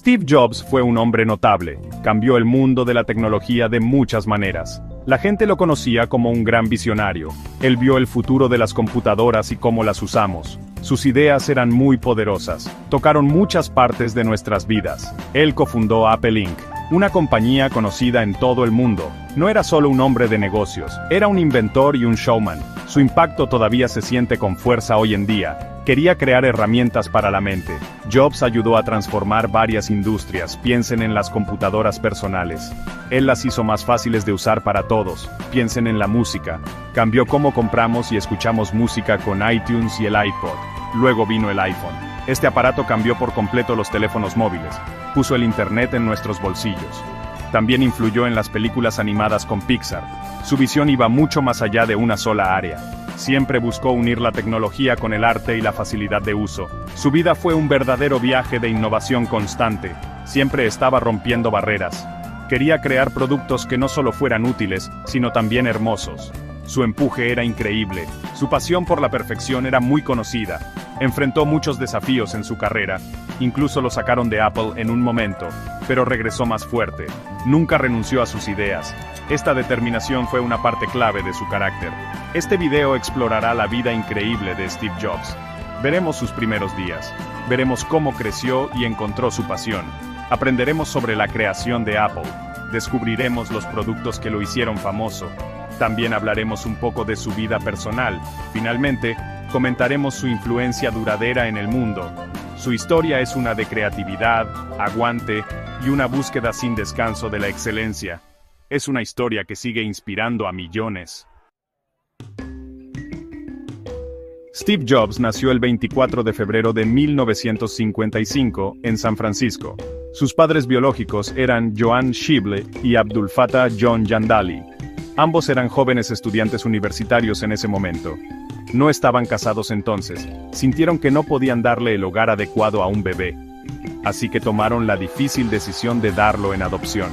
Steve Jobs fue un hombre notable, cambió el mundo de la tecnología de muchas maneras. La gente lo conocía como un gran visionario. Él vio el futuro de las computadoras y cómo las usamos. Sus ideas eran muy poderosas, tocaron muchas partes de nuestras vidas. Él cofundó Apple Inc., una compañía conocida en todo el mundo. No era solo un hombre de negocios, era un inventor y un showman. Su impacto todavía se siente con fuerza hoy en día. Quería crear herramientas para la mente. Jobs ayudó a transformar varias industrias, piensen en las computadoras personales. Él las hizo más fáciles de usar para todos, piensen en la música. Cambió cómo compramos y escuchamos música con iTunes y el iPod. Luego vino el iPhone. Este aparato cambió por completo los teléfonos móviles, puso el Internet en nuestros bolsillos. También influyó en las películas animadas con Pixar. Su visión iba mucho más allá de una sola área. Siempre buscó unir la tecnología con el arte y la facilidad de uso. Su vida fue un verdadero viaje de innovación constante. Siempre estaba rompiendo barreras. Quería crear productos que no solo fueran útiles, sino también hermosos. Su empuje era increíble. Su pasión por la perfección era muy conocida. Enfrentó muchos desafíos en su carrera. Incluso lo sacaron de Apple en un momento, pero regresó más fuerte. Nunca renunció a sus ideas. Esta determinación fue una parte clave de su carácter. Este video explorará la vida increíble de Steve Jobs. Veremos sus primeros días. Veremos cómo creció y encontró su pasión. Aprenderemos sobre la creación de Apple. Descubriremos los productos que lo hicieron famoso. También hablaremos un poco de su vida personal. Finalmente, comentaremos su influencia duradera en el mundo. Su historia es una de creatividad, aguante y una búsqueda sin descanso de la excelencia. Es una historia que sigue inspirando a millones. Steve Jobs nació el 24 de febrero de 1955 en San Francisco. Sus padres biológicos eran Joan Shible y Abdul Fattah John Jandali. Ambos eran jóvenes estudiantes universitarios en ese momento. No estaban casados entonces, sintieron que no podían darle el hogar adecuado a un bebé. Así que tomaron la difícil decisión de darlo en adopción.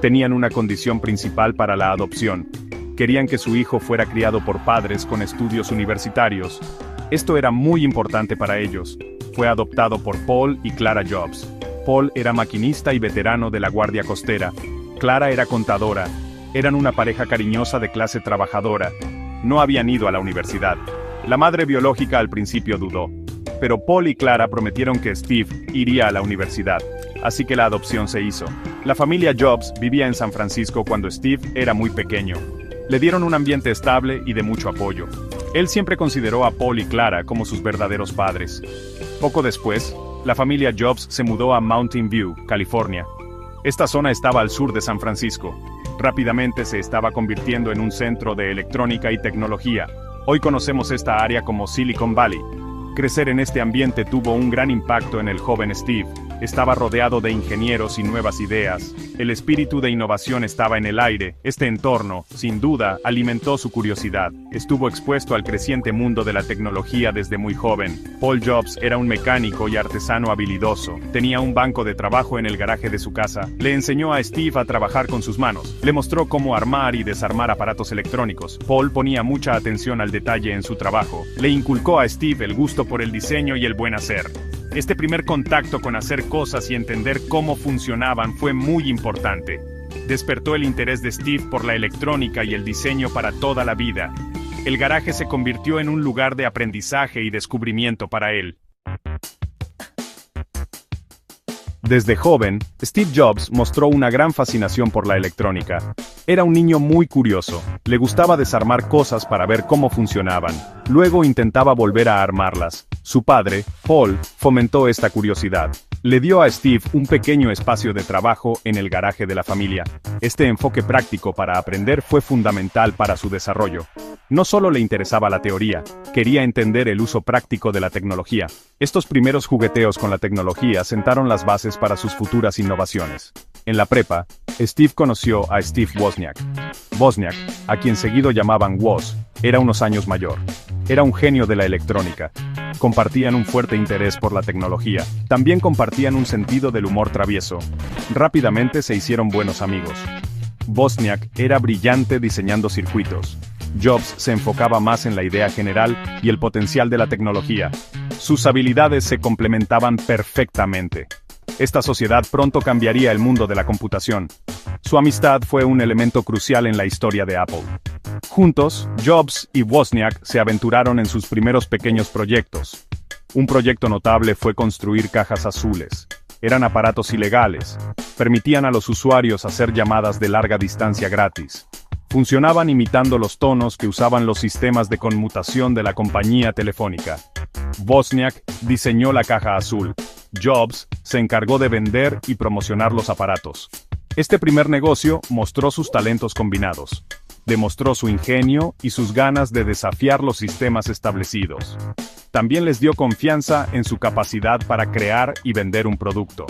Tenían una condición principal para la adopción. Querían que su hijo fuera criado por padres con estudios universitarios. Esto era muy importante para ellos. Fue adoptado por Paul y Clara Jobs. Paul era maquinista y veterano de la Guardia Costera. Clara era contadora. Eran una pareja cariñosa de clase trabajadora. No habían ido a la universidad. La madre biológica al principio dudó. Pero Paul y Clara prometieron que Steve iría a la universidad. Así que la adopción se hizo. La familia Jobs vivía en San Francisco cuando Steve era muy pequeño. Le dieron un ambiente estable y de mucho apoyo. Él siempre consideró a Paul y Clara como sus verdaderos padres. Poco después, la familia Jobs se mudó a Mountain View, California. Esta zona estaba al sur de San Francisco. Rápidamente se estaba convirtiendo en un centro de electrónica y tecnología. Hoy conocemos esta área como Silicon Valley. Crecer en este ambiente tuvo un gran impacto en el joven Steve. Estaba rodeado de ingenieros y nuevas ideas. El espíritu de innovación estaba en el aire. Este entorno, sin duda, alimentó su curiosidad. Estuvo expuesto al creciente mundo de la tecnología desde muy joven. Paul Jobs era un mecánico y artesano habilidoso. Tenía un banco de trabajo en el garaje de su casa. Le enseñó a Steve a trabajar con sus manos. Le mostró cómo armar y desarmar aparatos electrónicos. Paul ponía mucha atención al detalle en su trabajo. Le inculcó a Steve el gusto por el diseño y el buen hacer. Este primer contacto con hacer cosas y entender cómo funcionaban fue muy importante. Despertó el interés de Steve por la electrónica y el diseño para toda la vida. El garaje se convirtió en un lugar de aprendizaje y descubrimiento para él. Desde joven, Steve Jobs mostró una gran fascinación por la electrónica. Era un niño muy curioso. Le gustaba desarmar cosas para ver cómo funcionaban. Luego intentaba volver a armarlas. Su padre, Paul, fomentó esta curiosidad. Le dio a Steve un pequeño espacio de trabajo en el garaje de la familia. Este enfoque práctico para aprender fue fundamental para su desarrollo. No solo le interesaba la teoría, quería entender el uso práctico de la tecnología. Estos primeros jugueteos con la tecnología sentaron las bases para sus futuras innovaciones. En la prepa, Steve conoció a Steve Wozniak. Wozniak, a quien seguido llamaban Woz, era unos años mayor. Era un genio de la electrónica. Compartían un fuerte interés por la tecnología. También compartían un sentido del humor travieso. Rápidamente se hicieron buenos amigos. Wozniak era brillante diseñando circuitos. Jobs se enfocaba más en la idea general y el potencial de la tecnología. Sus habilidades se complementaban perfectamente. Esta sociedad pronto cambiaría el mundo de la computación. Su amistad fue un elemento crucial en la historia de Apple. Juntos, Jobs y Wozniak se aventuraron en sus primeros pequeños proyectos. Un proyecto notable fue construir cajas azules. Eran aparatos ilegales. Permitían a los usuarios hacer llamadas de larga distancia gratis. Funcionaban imitando los tonos que usaban los sistemas de conmutación de la compañía telefónica. Wozniak diseñó la caja azul. Jobs se encargó de vender y promocionar los aparatos. Este primer negocio mostró sus talentos combinados. Demostró su ingenio y sus ganas de desafiar los sistemas establecidos. También les dio confianza en su capacidad para crear y vender un producto.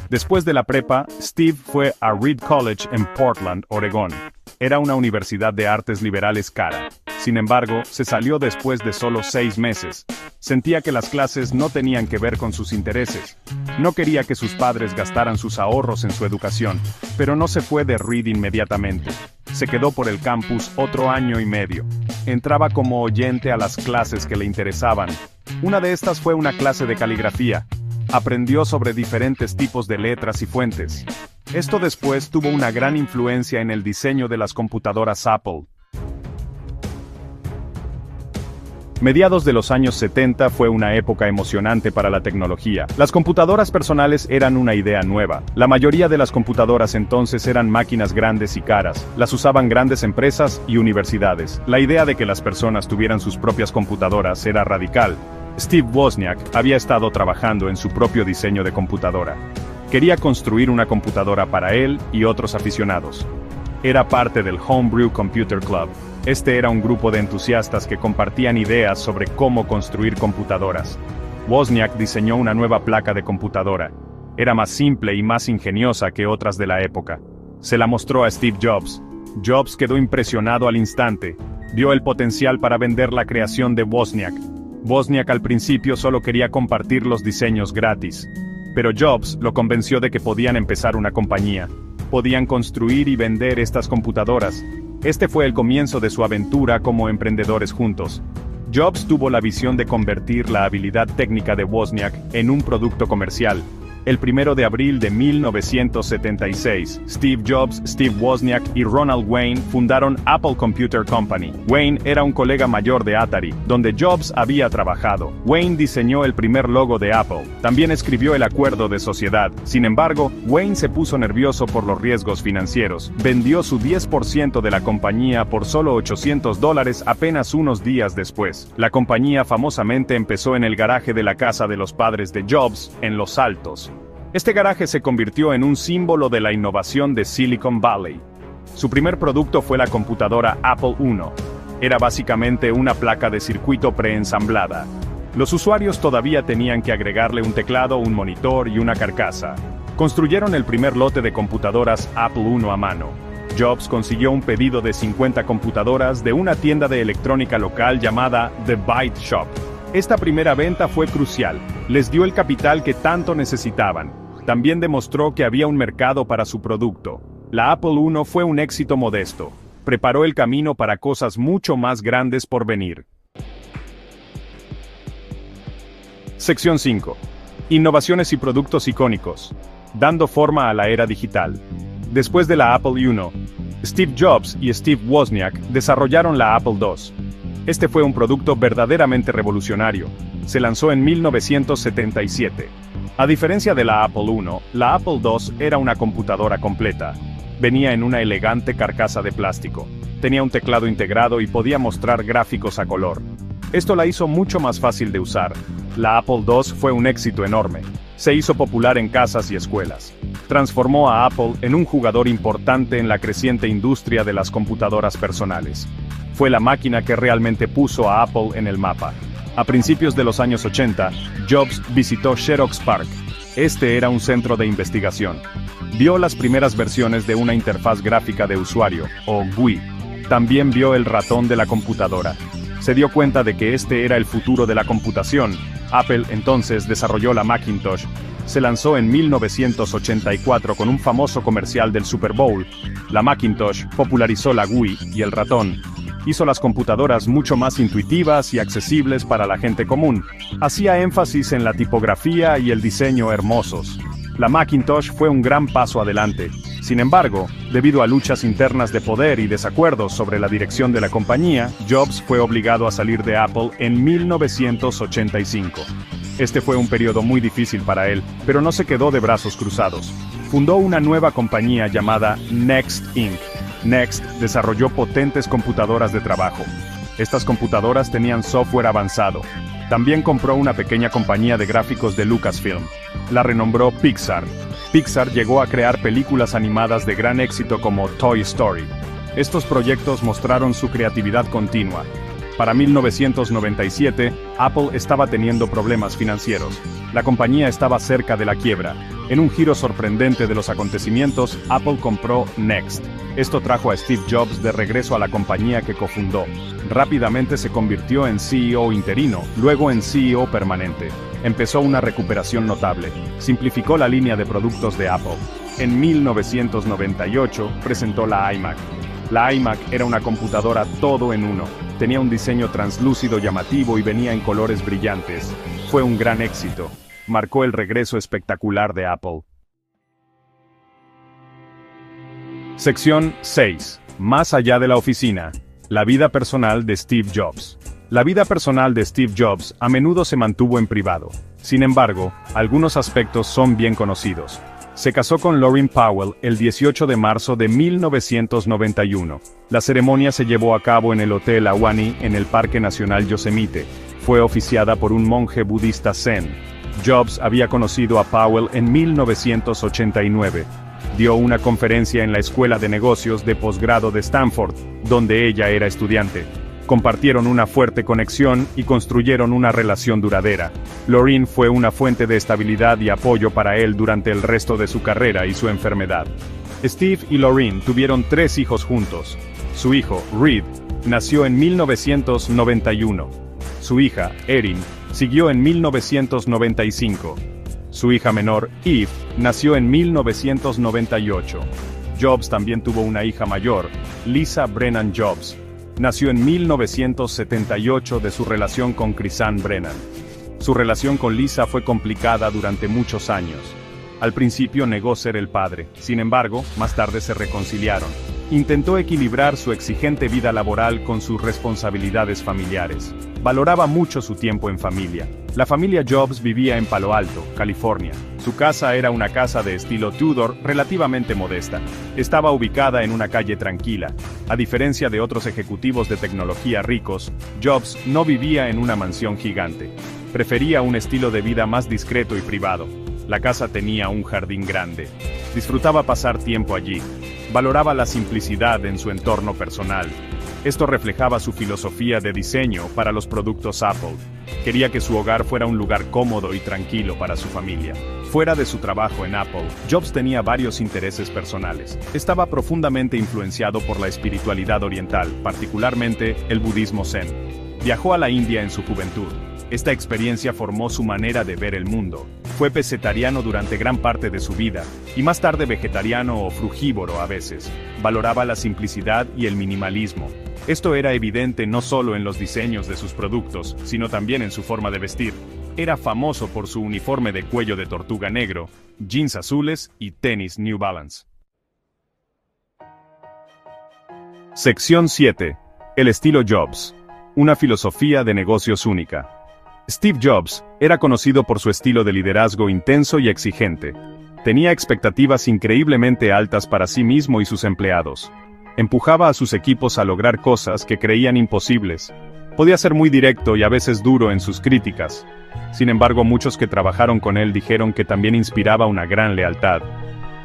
Después de la prepa, Steve fue a Reed College en Portland, Oregón. Era una universidad de artes liberales cara. Sin embargo, se salió después de solo 6 meses. Sentía que las clases no tenían que ver con sus intereses. No quería que sus padres gastaran sus ahorros en su educación, pero no se fue de Reed inmediatamente. Se quedó por el campus otro año y medio. Entraba como oyente a las clases que le interesaban. Una de estas fue una clase de caligrafía. Aprendió sobre diferentes tipos de letras y fuentes. Esto después tuvo una gran influencia en el diseño de las computadoras Apple. Mediados de los años 70 fue una época emocionante para la tecnología. Las computadoras personales eran una idea nueva. La mayoría de las computadoras entonces eran máquinas grandes y caras. Las usaban grandes empresas y universidades. La idea de que las personas tuvieran sus propias computadoras era radical. Steve Wozniak había estado trabajando en su propio diseño de computadora. Quería construir una computadora para él y otros aficionados. Era parte del Homebrew Computer Club. Este era un grupo de entusiastas que compartían ideas sobre cómo construir computadoras. Wozniak diseñó una nueva placa de computadora. Era más simple y más ingeniosa que otras de la época. Se la mostró a Steve Jobs. Jobs quedó impresionado al instante. Vio el potencial para vender la creación de Wozniak. Wozniak al principio solo quería compartir los diseños gratis. Pero Jobs lo convenció de que podían empezar una compañía. Podían construir y vender estas computadoras. Este fue el comienzo de su aventura como emprendedores juntos. Jobs tuvo la visión de convertir la habilidad técnica de Wozniak en un producto comercial. El 1 de abril de 1976, Steve Jobs, Steve Wozniak y Ronald Wayne fundaron Apple Computer Company. Wayne era un colega mayor de Atari, donde Jobs había trabajado. Wayne diseñó el primer logo de Apple. También escribió el acuerdo de sociedad. Sin embargo, Wayne se puso nervioso por los riesgos financieros. Vendió su 10% de la compañía por solo $800 apenas unos días después. La compañía famosamente empezó en el garaje de la casa de los padres de Jobs, en Los Altos. Este garaje se convirtió en un símbolo de la innovación de Silicon Valley. Su primer producto fue la computadora Apple I. Era básicamente una placa de circuito preensamblada. Los usuarios todavía tenían que agregarle un teclado, un monitor y una carcasa. Construyeron el primer lote de computadoras Apple I a mano. Jobs consiguió un pedido de 50 computadoras de una tienda de electrónica local llamada The Byte Shop. Esta primera venta fue crucial. Les dio el capital que tanto necesitaban. También demostró que había un mercado para su producto. La Apple I fue un éxito modesto. Preparó el camino para cosas mucho más grandes por venir. Sección 5. Innovaciones y productos icónicos. Dando forma a la era digital. Después de la Apple I, Steve Jobs y Steve Wozniak desarrollaron la Apple II. Este fue un producto verdaderamente revolucionario. Se lanzó en 1977. A diferencia de la Apple I, la Apple II era una computadora completa. Venía en una elegante carcasa de plástico. Tenía un teclado integrado y podía mostrar gráficos a color. Esto la hizo mucho más fácil de usar. La Apple II fue un éxito enorme. Se hizo popular en casas y escuelas. Transformó a Apple en un jugador importante en la creciente industria de las computadoras personales. Fue la máquina que realmente puso a Apple en el mapa. A principios de los años 80, Jobs visitó Xerox PARC. Este era un centro de investigación. Vio las primeras versiones de una interfaz gráfica de usuario, o GUI. También vio el ratón de la computadora. Se dio cuenta de que este era el futuro de la computación. Apple entonces desarrolló la Macintosh. Se lanzó en 1984 con un famoso comercial del Super Bowl. La Macintosh popularizó la GUI y el ratón. Hizo las computadoras mucho más intuitivas y accesibles para la gente común. Hacía énfasis en la tipografía y el diseño hermosos. La Macintosh fue un gran paso adelante. Sin embargo, debido a luchas internas de poder y desacuerdos sobre la dirección de la compañía, Jobs fue obligado a salir de Apple en 1985. Este fue un periodo muy difícil para él, pero no se quedó de brazos cruzados. Fundó una nueva compañía llamada Next Inc. Next desarrolló potentes computadoras de trabajo. Estas computadoras tenían software avanzado. También compró una pequeña compañía de gráficos de Lucasfilm. La renombró Pixar. Pixar llegó a crear películas animadas de gran éxito como Toy Story. Estos proyectos mostraron su creatividad continua. Para 1997, Apple estaba teniendo problemas financieros. La compañía estaba cerca de la quiebra. En un giro sorprendente de los acontecimientos, Apple compró Next. Esto trajo a Steve Jobs de regreso a la compañía que cofundó. Rápidamente se convirtió en CEO interino, luego en CEO permanente. Empezó una recuperación notable. Simplificó la línea de productos de Apple. En 1998 presentó la iMac. La iMac era una computadora todo en uno. Tenía un diseño translúcido llamativo y venía en colores brillantes. Fue un gran éxito. Marcó el regreso espectacular de Apple. Sección 6. Más allá de la oficina. La vida personal de Steve Jobs. La vida personal de Steve Jobs a menudo se mantuvo en privado. Sin embargo, algunos aspectos son bien conocidos. Se casó con Laureen Powell el 18 de marzo de 1991. La ceremonia se llevó a cabo en el Hotel Ahwahnee en el Parque Nacional Yosemite. Fue oficiada por un monje budista zen. Jobs había conocido a Powell en 1989. Dio una conferencia en la Escuela de Negocios de Posgrado de Stanford, donde ella era estudiante. Compartieron una fuerte conexión y construyeron una relación duradera. Laureen fue una fuente de estabilidad y apoyo para él durante el resto de su carrera y su enfermedad. Steve y Laureen tuvieron 3 hijos juntos. Su hijo, Reed, nació en 1991. Su hija, Erin, siguió en 1995. Su hija menor, Eve, nació en 1998. Jobs también tuvo una hija mayor, Lisa Brennan Jobs. Nació en 1978 de su relación con Chrisann Brennan. Su relación con Lisa fue complicada durante muchos años. Al principio negó ser el padre, sin embargo, más tarde se reconciliaron. Intentó equilibrar su exigente vida laboral con sus responsabilidades familiares. Valoraba mucho su tiempo en familia. La familia Jobs vivía en Palo Alto, California. Su casa era una casa de estilo Tudor relativamente modesta. Estaba ubicada en una calle tranquila. A diferencia de otros ejecutivos de tecnología ricos, Jobs no vivía en una mansión gigante. Prefería un estilo de vida más discreto y privado. La casa tenía un jardín grande. Disfrutaba pasar tiempo allí. Valoraba la simplicidad en su entorno personal. Esto reflejaba su filosofía de diseño para los productos Apple. Quería que su hogar fuera un lugar cómodo y tranquilo para su familia. Fuera de su trabajo en Apple, Jobs tenía varios intereses personales. Estaba profundamente influenciado por la espiritualidad oriental, particularmente el budismo zen. Viajó a la India en su juventud. Esta experiencia formó su manera de ver el mundo. Fue pescetariano durante gran parte de su vida, y más tarde vegetariano o frugívoro a veces. Valoraba la simplicidad y el minimalismo. Esto era evidente no solo en los diseños de sus productos, sino también en su forma de vestir. Era famoso por su uniforme de cuello de tortuga negro, jeans azules y tenis New Balance. Sección 7. El estilo Jobs. Una filosofía de negocios única. Steve Jobs era conocido por su estilo de liderazgo intenso y exigente. Tenía expectativas increíblemente altas para sí mismo y sus empleados. Empujaba a sus equipos a lograr cosas que creían imposibles. Podía ser muy directo y a veces duro en sus críticas. Sin embargo, muchos que trabajaron con él dijeron que también inspiraba una gran lealtad.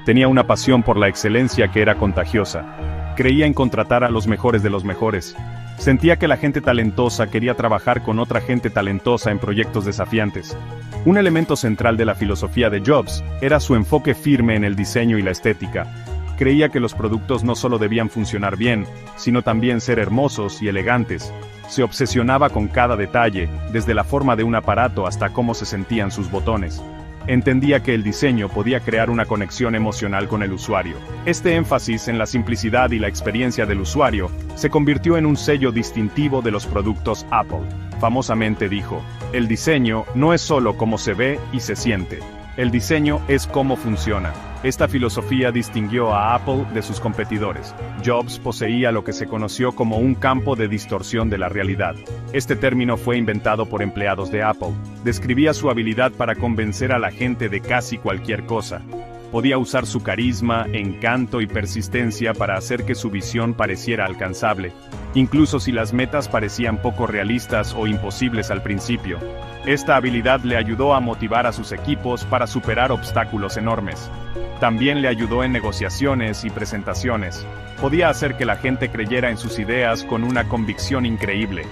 Tenía una pasión por la excelencia que era contagiosa. Creía en contratar a los mejores de los mejores. Sentía que la gente talentosa quería trabajar con otra gente talentosa en proyectos desafiantes. Un elemento central de la filosofía de Jobs era su enfoque firme en el diseño y la estética. Creía que los productos no solo debían funcionar bien, sino también ser hermosos y elegantes. Se obsesionaba con cada detalle, desde la forma de un aparato hasta cómo se sentían sus botones. Entendía que el diseño podía crear una conexión emocional con el usuario. Este énfasis en la simplicidad y la experiencia del usuario se convirtió en un sello distintivo de los productos Apple. Famosamente dijo, "El diseño no es solo cómo se ve y se siente, El diseño es cómo funciona. Esta filosofía distinguió a Apple de sus competidores. Jobs poseía lo que se conoció como un campo de distorsión de la realidad. Este término fue inventado por empleados de Apple. Describía su habilidad para convencer a la gente de casi cualquier cosa. Podía usar su carisma, encanto y persistencia para hacer que su visión pareciera alcanzable, incluso si las metas parecían poco realistas o imposibles al principio. Esta habilidad le ayudó a motivar a sus equipos para superar obstáculos enormes. También le ayudó en negociaciones y presentaciones. Podía hacer que la gente creyera en sus ideas con una convicción increíble.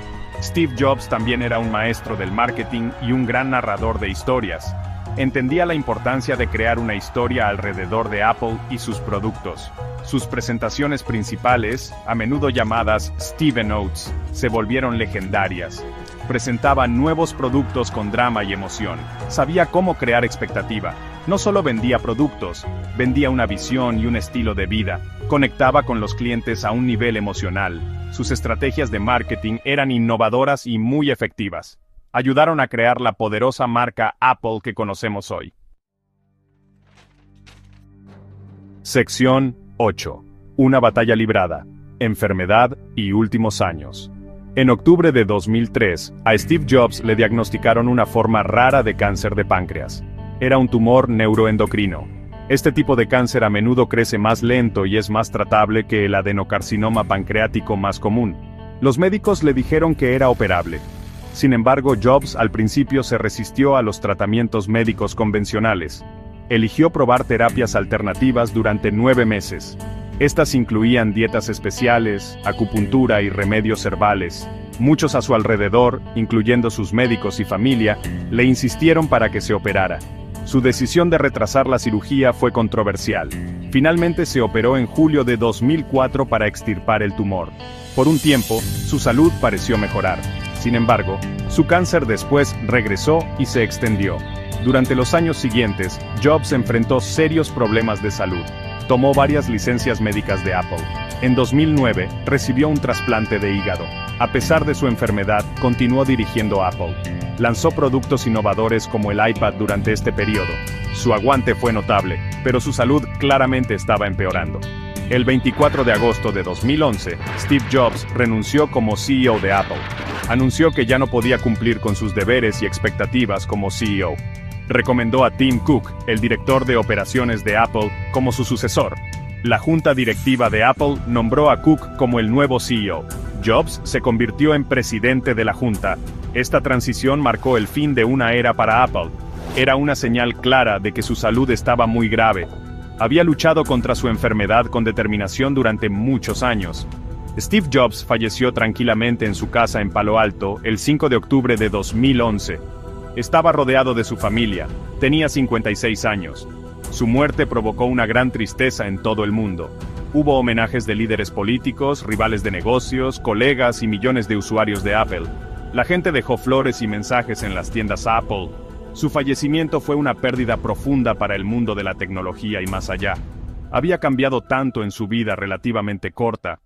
Steve Jobs también era un maestro del marketing y un gran narrador de historias. Entendía la importancia de crear una historia alrededor de Apple y sus productos. Sus presentaciones principales, a menudo llamadas Steve Notes, se volvieron legendarias. Presentaba nuevos productos con drama y emoción. Sabía cómo crear expectativa. No solo vendía productos, vendía una visión y un estilo de vida. Conectaba con los clientes a un nivel emocional. Sus estrategias de marketing eran innovadoras y muy efectivas. Ayudaron a crear la poderosa marca Apple que conocemos hoy. Sección 8. Una batalla librada. Enfermedad y últimos años. En octubre de 2003, a Steve Jobs le diagnosticaron una forma rara de cáncer de páncreas. Era un tumor neuroendocrino. Este tipo de cáncer a menudo crece más lento y es más tratable que el adenocarcinoma pancreático más común. Los médicos le dijeron que era operable. Sin embargo, Jobs al principio se resistió a los tratamientos médicos convencionales. Eligió probar terapias alternativas durante 9 meses. Estas incluían dietas especiales, acupuntura y remedios herbales. Muchos a su alrededor, incluyendo sus médicos y familia, le insistieron para que se operara. Su decisión de retrasar la cirugía fue controversial. Finalmente se operó en julio de 2004 para extirpar el tumor. Por un tiempo, su salud pareció mejorar. Sin embargo, su cáncer después regresó y se extendió. Durante los años siguientes, Jobs enfrentó serios problemas de salud. Tomó varias licencias médicas de Apple. En 2009, recibió un trasplante de hígado. A pesar de su enfermedad, continuó dirigiendo Apple. Lanzó productos innovadores como el iPad durante este periodo. Su aguante fue notable, pero su salud claramente estaba empeorando. El 24 de agosto de 2011, Steve Jobs renunció como CEO de Apple. Anunció que ya no podía cumplir con sus deberes y expectativas como CEO. Recomendó a Tim Cook, el director de operaciones de Apple, como su sucesor. La junta directiva de Apple nombró a Cook como el nuevo CEO. Jobs se convirtió en presidente de la junta. Esta transición marcó el fin de una era para Apple. Era una señal clara de que su salud estaba muy grave. Había luchado contra su enfermedad con determinación durante muchos años. Steve Jobs falleció tranquilamente en su casa en Palo Alto el 5 de octubre de 2011. Estaba rodeado de su familia, tenía 56 años. Su muerte provocó una gran tristeza en todo el mundo. Hubo homenajes de líderes políticos, rivales de negocios, colegas y millones de usuarios de Apple. La gente dejó flores y mensajes en las tiendas Apple. Su fallecimiento fue una pérdida profunda para el mundo de la tecnología y más allá. Había cambiado tanto en su vida relativamente corta.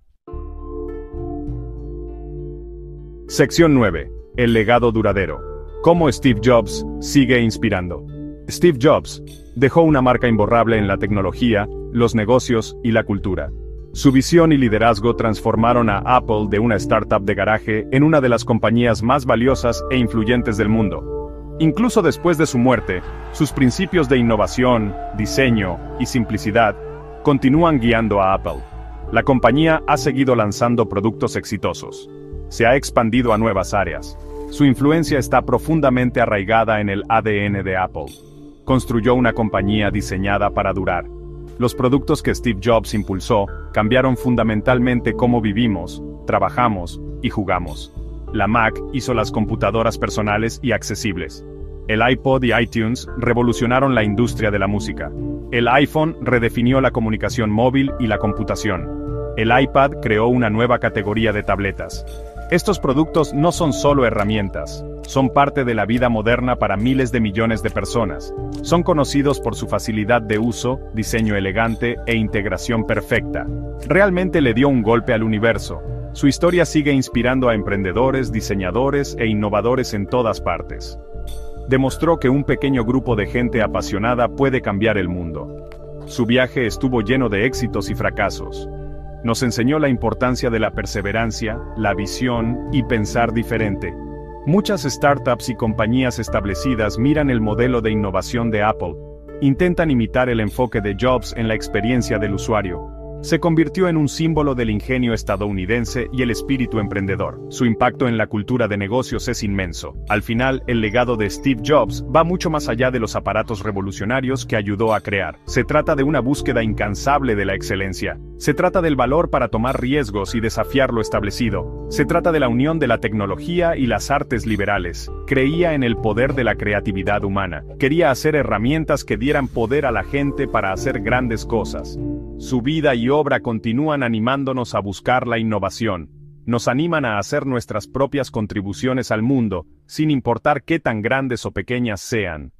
Sección 9. El legado duradero. ¿Cómo Steve Jobs sigue inspirando? Steve Jobs dejó una marca imborrable en la tecnología, los negocios y la cultura. Su visión y liderazgo transformaron a Apple de una startup de garaje en una de las compañías más valiosas e influyentes del mundo. Incluso después de su muerte, sus principios de innovación, diseño y simplicidad continúan guiando a Apple. La compañía ha seguido lanzando productos exitosos. Se ha expandido a nuevas áreas. Su influencia está profundamente arraigada en el ADN de Apple. Construyó una compañía diseñada para durar. Los productos que Steve Jobs impulsó cambiaron fundamentalmente cómo vivimos, trabajamos y jugamos. La Mac hizo las computadoras personales y accesibles. El iPod y iTunes revolucionaron la industria de la música. El iPhone redefinió la comunicación móvil y la computación. El iPad creó una nueva categoría de tabletas. Estos productos no son solo herramientas, son parte de la vida moderna para miles de millones de personas. Son conocidos por su facilidad de uso, diseño elegante e integración perfecta. Realmente le dio un golpe al universo. Su historia sigue inspirando a emprendedores, diseñadores e innovadores en todas partes. Demostró que un pequeño grupo de gente apasionada puede cambiar el mundo. Su viaje estuvo lleno de éxitos y fracasos. Nos enseñó la importancia de la perseverancia, la visión y pensar diferente. Muchas startups y compañías establecidas miran el modelo de innovación de Apple. Intentan imitar el enfoque de Jobs en la experiencia del usuario. Se convirtió en un símbolo del ingenio estadounidense y el espíritu emprendedor. Su impacto en la cultura de negocios es inmenso. Al final, el legado de Steve Jobs va mucho más allá de los aparatos revolucionarios que ayudó a crear. Se trata de una búsqueda incansable de la excelencia. Se trata del valor para tomar riesgos y desafiar lo establecido. Se trata de la unión de la tecnología y las artes liberales. Creía en el poder de la creatividad humana. Quería hacer herramientas que dieran poder a la gente para hacer grandes cosas. Su vida y obra continúan animándonos a buscar la innovación. Nos animan a hacer nuestras propias contribuciones al mundo, sin importar qué tan grandes o pequeñas sean.